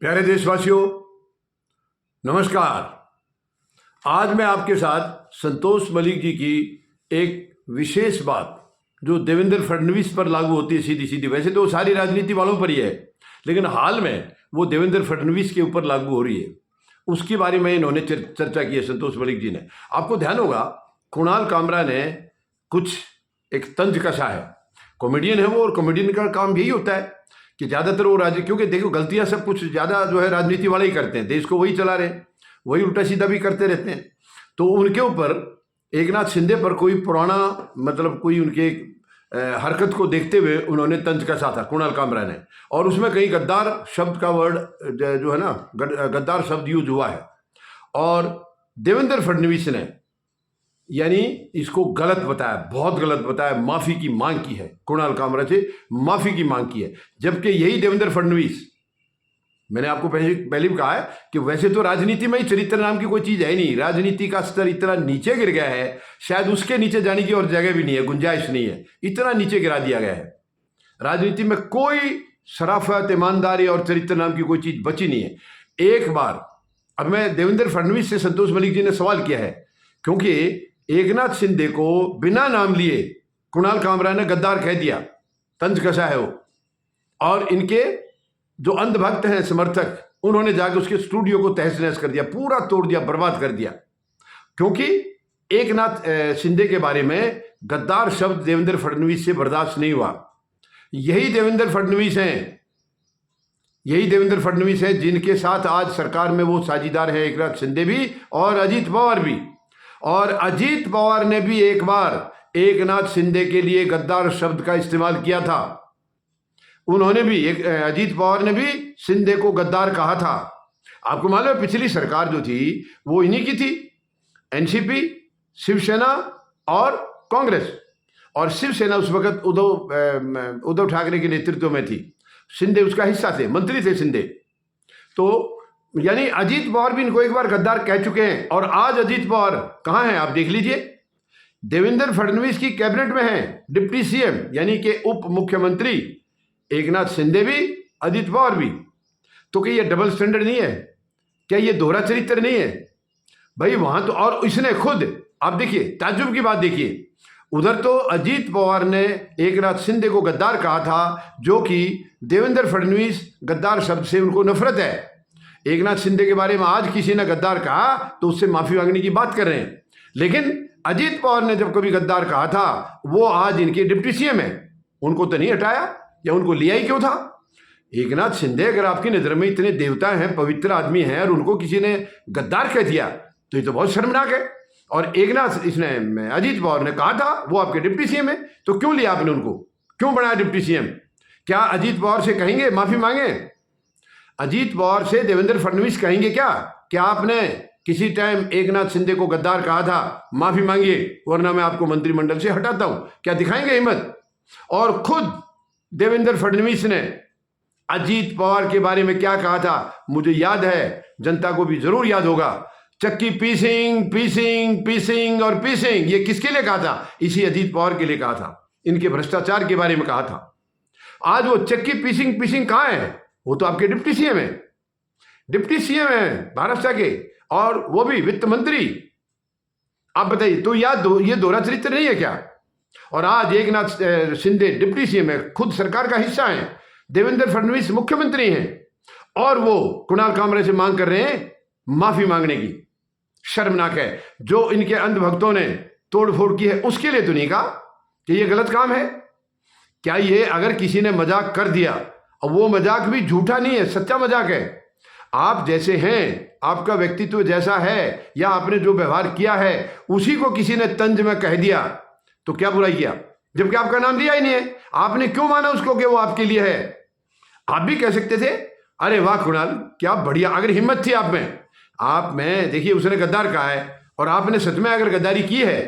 प्यारे देशवासियों, नमस्कार। आज मैं आपके साथ संतोष मलिक जी की एक विशेष बात जो देवेंद्र फडणवीस पर लागू होती है, सीधी सीधी, वैसे तो सारी राजनीति वालों पर ही है, लेकिन हाल में वो देवेंद्र फडणवीस के ऊपर लागू हो रही है, उसके बारे में इन्होंने चर्चा की है संतोष मलिक जी ने। आपको ध्यान होगा, कुणाल कामरा ने कुछ एक तंज कसा है। कॉमेडियन है वो, और कॉमेडियन का काम यही होता है कि ज़्यादातर वो क्योंकि देखो गलतियां सब कुछ ज़्यादा जो है राजनीति वाले ही करते हैं, देश को वही चला रहे हैं, वही उल्टा सीधा भी करते रहते हैं। तो उनके ऊपर एकनाथ शिंदे पर कोई पुराना मतलब कोई उनके हरकत को देखते हुए उन्होंने तंज कसा था कुणाल कामरा ने, और उसमें कहीं गद्दार शब्द का वर्ड जो है ना, गद्दार शब्द यूज हुआ है। और देवेंद्र फडणवीस ने यानी इसको गलत बताया, बहुत गलत बताया, माफी की मांग की है, कुणाल कामरा से माफी की मांग की है। जबकि यही देवेंद्र फडणवीस, मैंने आपको पहले भी कहा है कि वैसे तो राजनीति में ही चरित्र नाम की कोई चीज है नहीं, राजनीति का स्तर इतना नीचे गिर गया है, शायद उसके नीचे जाने की और जगह भी नहीं है, गुंजाइश नहीं है, इतना नीचे गिरा दिया गया है। राजनीति में कोई शराफत, ईमानदारी और चरित्र नाम की कोई चीज बची नहीं है। एक बार अब मैं देवेंद्र फडणवीस से संतोष मलिक जी ने सवाल किया है, क्योंकि एकनाथ शिंदे को बिना नाम लिए कुणाल कामरा ने गद्दार कह दिया, तंज कसा है वो। और इनके जो अंधभक्त हैं समर्थक, उन्होंने जाकर उसके स्टूडियो को तहस नहस कर दिया, पूरा तोड़ दिया, बर्बाद कर दिया, क्योंकि एकनाथ शिंदे के बारे में गद्दार शब्द देवेंद्र फडणवीस से बर्दाश्त नहीं हुआ। यही देवेंद्र फडणवीस हैं जिनके साथ आज सरकार में वो साझीदार है, एकनाथ शिंदे भी और अजीत पवार भी। और अजीत पवार ने भी एक बार एकनाथ शिंदे के लिए गद्दार शब्द का इस्तेमाल किया था। उन्होंने भी अजीत पवार ने भी शिंदे को गद्दार कहा था। आपको मालूम है, पिछली सरकार जो थी वो इन्हीं की थी, एनसीपी, शिवसेना और कांग्रेस। और शिवसेना उस वक्त उद्धव ठाकरे के नेतृत्व में थी, शिंदे उसका हिस्सा थे, मंत्री थे शिंदे। तो यानी अजीत पवार भी इनको एक बार गद्दार कह चुके हैं। और आज अजीत पवार कहाँ हैं आप देख लीजिए, देवेंद्र फडणवीस की कैबिनेट में हैं, डिप्टी सीएम यानी कि उप मुख्यमंत्री एकनाथ शिंदे भी, अजीत पवार भी। तो क्या ये डबल स्टैंडर्ड नहीं है? क्या ये दोहरा चरित्र नहीं है भाई? वहां तो, और इसने खुद, आप देखिए ताज्जुब की बात देखिए, उधर तो अजीत पवार ने एकनाथ शिंदे को गद्दार कहा था, जो कि देवेंद्र फडणवीस गद्दार शब्द से उनको नफरत है। एकनाथ शिंदे के बारे में आज किसी ने गद्दार कहा तो उससे माफी मांगने की बात कर रहे हैं, लेकिन अजीत पवार ने जब कभी गद्दार कहा था, वो आज इनके डिप्टी सीएम है, उनको तो नहीं हटाया, या उनको लिया ही क्यों था? एकनाथ शिंदे अगर आपकी नजर में इतने देवता हैं, पवित्र आदमी हैं, और उनको किसी ने गद्दार कह दिया तो ये तो बहुत शर्मनाक है। और अजीत पवार ने कहा था वो आपके डिप्टी सीएम है, तो क्यों लिया आपने उनको, क्यों बनाया डिप्टी सीएम? क्या अजीत पवार से कहेंगे माफी मांगे? अजीत पवार से देवेंद्र फडणवीस कहेंगे क्या आपने किसी टाइम एकनाथ शिंदे को गद्दार कहा था, माफी मांगिए वरना मैं आपको मंत्रिमंडल से हटाता हूं? क्या दिखाएंगे हिम्मत? और खुद देवेंद्र फडणवीस ने अजीत पवार के बारे में क्या कहा था, मुझे याद है, जनता को भी जरूर याद होगा। चक्की पीसिंग पीसिंग पीसिंग और पीसिंग, ये किसके लिए कहा था? इसी अजीत पवार के लिए कहा था, इनके भ्रष्टाचार के बारे में कहा था। आज वो चक्की पीसिंग पीसिंग कहां है? वो तो आपके डिप्टी सीएम है, डिप्टी सीएम है महाराष्ट्र के, और वो भी वित्त मंत्री। आप बताइए, तो ये दोहरा चरित्र नहीं है क्या? और आज एकनाथ शिंदे डिप्टी सीएम है, खुद सरकार का हिस्सा है, देवेंद्र फडणवीस मुख्यमंत्री हैं, और वो कुणाल कामरे से मांग कर रहे हैं माफी मांगने की। शर्मनाक है। जो इनके अंधभक्तों ने तोड़फोड़ की है उसके लिए तो नहीं कहा कि ये गलत काम है। क्या ये अगर किसी ने मजाक कर दिया, और वो मजाक भी झूठा नहीं है, सच्चा मजाक है, आप जैसे हैं, आपका व्यक्तित्व जैसा है, या आपने जो व्यवहार किया है उसी को किसी ने तंज में कह दिया, तो क्या बुराई किया? जबकि आपका नाम दिया ही नहीं है, आपने क्यों माना उसको कि वो आपके लिए है? आप भी कह सकते थे, अरे वाह कुणाल, क्या बढ़िया, अगर हिम्मत थी आप में देखिए, उसने गद्दार कहा है और आपने सच में अगर गद्दारी की है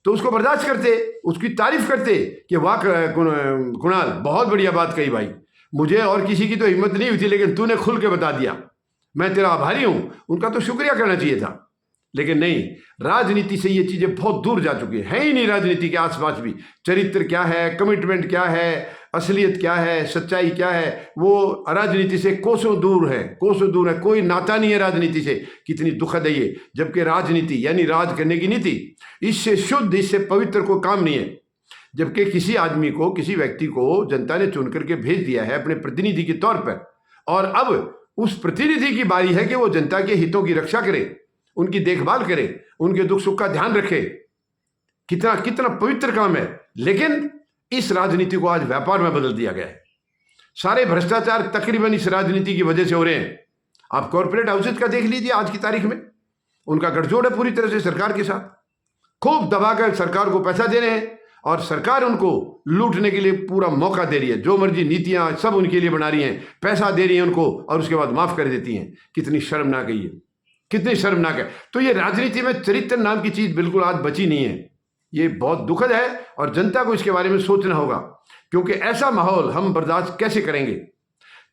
तो उसको बर्दाश्त करते, उसकी तारीफ करते कि वाह कुणाल, बहुत बढ़िया बात कही भाई, मुझे और किसी की तो हिम्मत नहीं हुई थी, लेकिन तूने खुल के बता दिया, मैं तेरा आभारी हूं। उनका तो शुक्रिया करना चाहिए था, लेकिन नहीं, राजनीति से ये चीजें बहुत दूर जा चुकी हैं, ही नहीं राजनीति के आसपास भी। चरित्र क्या है, कमिटमेंट क्या है, असलियत क्या है, सच्चाई क्या है, वो राजनीति से कोसों दूर है, कोसों दूर है। कोई नाता नहीं है राजनीति से। कितनी दुखद है ये। जबकि राजनीति यानी राज करने की नीति, इससे शुद्ध, इससे पवित्र कोई काम नहीं है। जबकि किसी आदमी को, किसी व्यक्ति को जनता ने चुन करके भेज दिया है अपने प्रतिनिधि के तौर पर, और अब उस प्रतिनिधि की बारी है कि वो जनता के हितों की रक्षा करे, उनकी देखभाल करे, उनके दुख सुख का ध्यान रखे। कितना कितना पवित्र काम है। लेकिन इस राजनीति को आज व्यापार में बदल दिया गया है। सारे भ्रष्टाचार तकरीबन इस राजनीति की वजह से हो रहे हैं। आप कॉर्पोरेट हाउसेज का देख लीजिए, आज की तारीख में उनका गठजोड़ है पूरी तरह से सरकार के साथ। खूब दबाकर सरकार को पैसा दे रहे हैं और सरकार उनको लूटने के लिए पूरा मौका दे रही है। जो मर्जी नीतियां सब उनके लिए बना रही हैं, पैसा दे रही हैं उनको और उसके बाद माफ कर देती हैं। कितनी शर्मनाक है ये, कितनी शर्मनाक है। तो ये राजनीति में चरित्र नाम की चीज बिल्कुल आज बची नहीं है। ये बहुत दुखद है और जनता को इसके बारे में सोचना होगा, क्योंकि ऐसा माहौल हम बर्दाश्त कैसे करेंगे।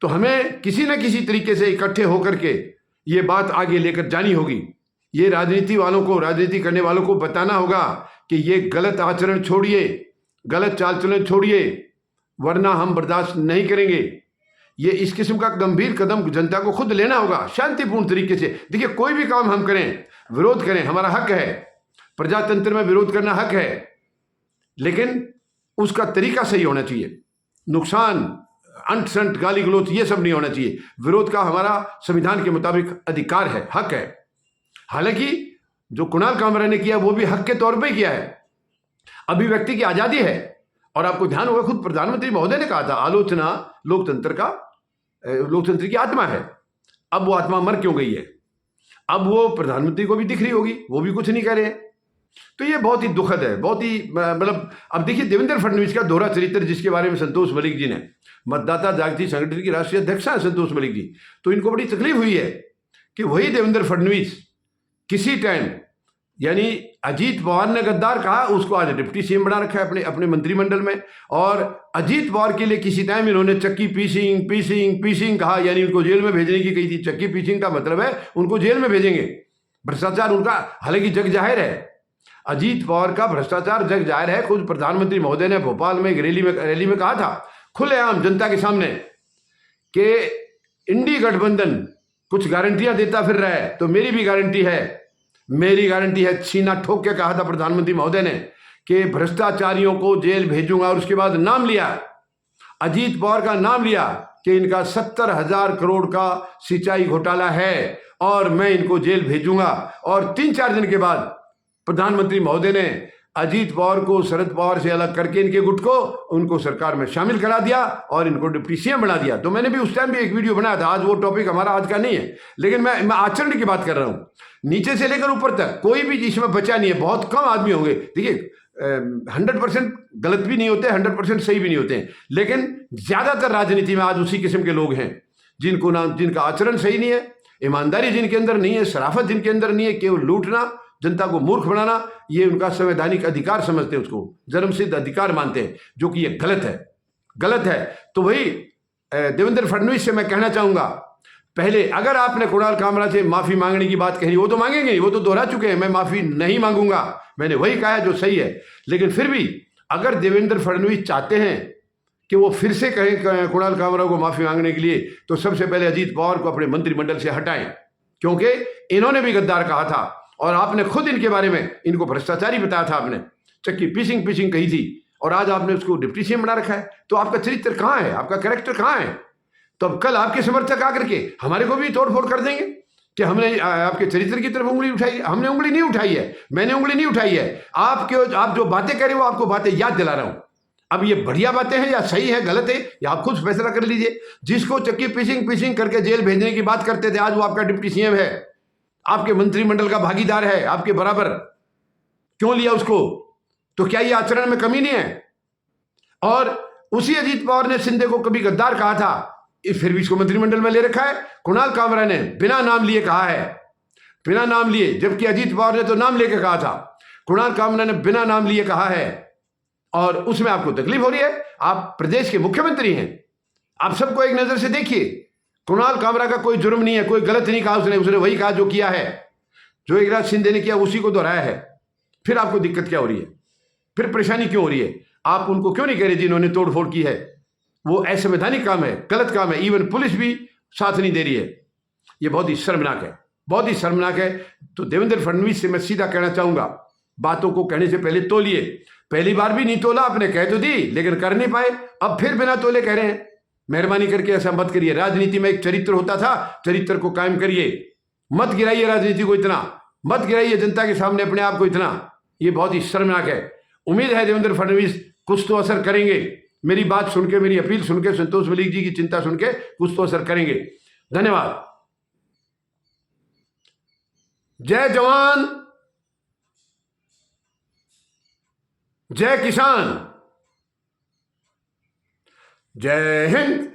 तो हमें किसी न किसी तरीके से इकट्ठे होकर के ये बात आगे लेकर जानी होगी। ये राजनीति वालों को, राजनीति करने वालों को बताना होगा कि ये गलत आचरण छोड़िए, गलत चाल चलन छोड़िए, वरना हम बर्दाश्त नहीं करेंगे। ये इस किस्म का गंभीर कदम जनता को खुद लेना होगा, शांतिपूर्ण तरीके से। देखिए, कोई भी काम हम करें, विरोध करें, हमारा हक है। प्रजातंत्र में विरोध करना हक है, लेकिन उसका तरीका सही होना चाहिए। नुकसान, अंट संट, गाली गलौज, ये सब नहीं होना चाहिए। विरोध का हमारा संविधान के मुताबिक अधिकार है, हक है। हालांकि जो कुणाल कामरा ने किया वो भी हक के तौर पे किया है, अभिव्यक्ति की आजादी है। और आपको ध्यान होगा, खुद प्रधानमंत्री महोदय ने कहा था, आलोचना लोकतंत्र की आत्मा है। अब वो आत्मा मर क्यों गई है? अब वो प्रधानमंत्री को भी दिख रही होगी, वो भी कुछ नहीं कर रहे हैं। तो ये बहुत ही दुखद है, बहुत ही मतलब। अब देखिए, देवेंद्र फडणवीस का दोहरा चरित्र, जिसके बारे में संतोष मलिक जी ने, मतदाता जागृति संगठन की राष्ट्रीय अध्यक्ष हैं संतोष मलिक जी, तो इनको बड़ी तकलीफ हुई है कि वही देवेंद्र फडणवीस किसी टाइम, यानी अजीत पवार ने गद्दार कहा, उसको आज डिप्टी सीएम बना रखा है अपने मंत्रिमंडल में। और अजीत पवार के लिए किसी टाइम इन्होंने चक्की पीसिंग कहा, यानी उनको जेल में भेजने की कही थी। चक्की पीसिंग का मतलब है उनको जेल में भेजेंगे। भ्रष्टाचार उनका हालांकि जग जाहिर है, अजीत पवार का भ्रष्टाचार जग जाहिर है। खुद प्रधानमंत्री महोदय ने भोपाल में एक रैली में कहा था खुलेआम जनता के सामने कि इंडी गठबंधन कुछ गारंटियां देता फिर रहा है, तो मेरी भी गारंटी है, मेरी गारंटी है। सीना ठोक के कहा था प्रधानमंत्री महोदय ने कि भ्रष्टाचारियों को जेल भेजूंगा। और उसके बाद नाम लिया, अजीत पवार का नाम लिया कि इनका 70,000 करोड़ का सिंचाई घोटाला है और मैं इनको जेल भेजूंगा। और 3-4 दिन के बाद प्रधानमंत्री महोदय ने अजीत पवार को शरद पवार से अलग करके इनके गुट को उनको सरकार में शामिल करा दिया और इनको डिप्टी सीएम बना दिया। तो मैंने भी उस टाइम भी एक वीडियो बनाया था। आज वो टॉपिक हमारा आज का नहीं है, लेकिन मैं आचरण की बात कर रहा हूं। नीचे से लेकर ऊपर तक कोई भी इसमें बचा नहीं है। बहुत कम आदमी होंगे, देखिए 100% गलत भी नहीं होते, 100% सही भी नहीं होते हैं, लेकिन ज्यादातर राजनीति में आज उसी किस्म के लोग हैं जिनका आचरण सही नहीं है, ईमानदारी जिनके अंदर नहीं है, शराफत जिनके अंदर नहीं है, केवल लूटना, जनता को मूर्ख बनाना, ये उनका संवैधानिक अधिकार समझते हैं, उसको जन्मसिद्ध अधिकार मानते हैं, जो कि ये गलत है। तो वही देवेंद्र फडणवीस से मैं कहना चाहूंगा, पहले अगर आपने कुणाल कामरा से माफी मांगने की बात कही, वो तो मांगेंगे नहीं, वो तो दोहरा चुके हैं, मैं माफी नहीं मांगूंगा, मैंने वही कहा है जो सही है। लेकिन फिर भी अगर देवेंद्र फडणवीस चाहते हैं कि वो फिर से कहें कुणाल कामरा को माफी मांगने के लिए, तो सबसे पहले अजीत पवार को अपने मंत्रिमंडल से हटाएं, क्योंकि इन्होंने भी गद्दार कहा था और आपने खुद इनके बारे में, इनको भ्रष्टाचारी बताया था, आपने चक्की पीसिंग कही थी और आज आपने उसको डिप्टी सीएम बना रखा है। तो आपका चरित्र कहाँ है, आपका कैरेक्टर कहाँ है? तो अब कल आपके समर्थक आकर के हमारे को भी तोड़फोड़ कर देंगे कि हमने आपके चरित्र की तरफ उंगली उठाई। हमने उंगली नहीं उठाई है, मैंने उंगली नहीं उठाई है। आप जो बातें कह रहे हो, आपको बातें याद दिला रहा हूं। अब ये बढ़िया बातें हैं या सही है गलत है, या आप खुद फैसला कर लीजिए। जिसको चक्की पीसिंग करके जेल भेजने की बात करते थे, आज वो आपका डिप्टी सीएम है, आपके मंत्रिमंडल का भागीदार है, आपके बराबर। क्यों लिया उसको? तो क्या ये आचरण में कमी नहीं है? और उसी अजीत पवार ने शिंदे को कभी गद्दार कहा था, फिर भी इसको मंत्रिमंडल में ले रखा है। कुणाल कामरा ने बिना नाम लिए कहा है, बिना नाम लिए, जबकि अजीत पवार ने तो नाम लेकर कहा था। कुणाल कामरा ने बिना नाम लिए कहा है और उसमें आपको तकलीफ हो रही है। आप प्रदेश के मुख्यमंत्री हैं, आप सबको एक नजर से देखिए। कुणाल कामरा का कोई जुर्म नहीं है, कोई गलत नहीं कहा उसने वही कहा जो किया है, जो एकनाथ शिंदे ने किया उसी को दोहराया है। फिर आपको दिक्कत क्या हो रही है? फिर परेशानी क्यों हो रही है? आप उनको क्यों नहीं कह रहे जिन्होंने तोड़फोड़ की है वो असंवैधानिक काम है, गलत काम है। इवन पुलिस भी साथ नहीं दे रही है। ये बहुत ही शर्मनाक है, बहुत ही शर्मनाक है। तो देवेंद्र फडणवीस से मैं सीधा कहना चाहूंगा, बातों को कहने से पहले तोलिए। पहली बार भी नहीं तोला आपने, कह तो दी लेकिन कर नहीं पाए, अब फिर बिना तोले कह रहे हैं। मेहरबानी करके ऐसा मत करिए। राजनीति में एक चरित्र होता था, चरित्र को कायम करिए। मत गिराइए राजनीति को इतना, मत गिराइए जनता के सामने अपने आप को इतना। ये बहुत ही शर्मनाक है। उम्मीद है देवेंद्र फडणवीस कुछ तो असर करेंगे। मेरी बात सुन के, मेरी अपील सुन के, संतोष मलिक जी की चिंता सुन के कुछ तो असर करेंगे। धन्यवाद। जय जवान, जय किसान, जय हिंद।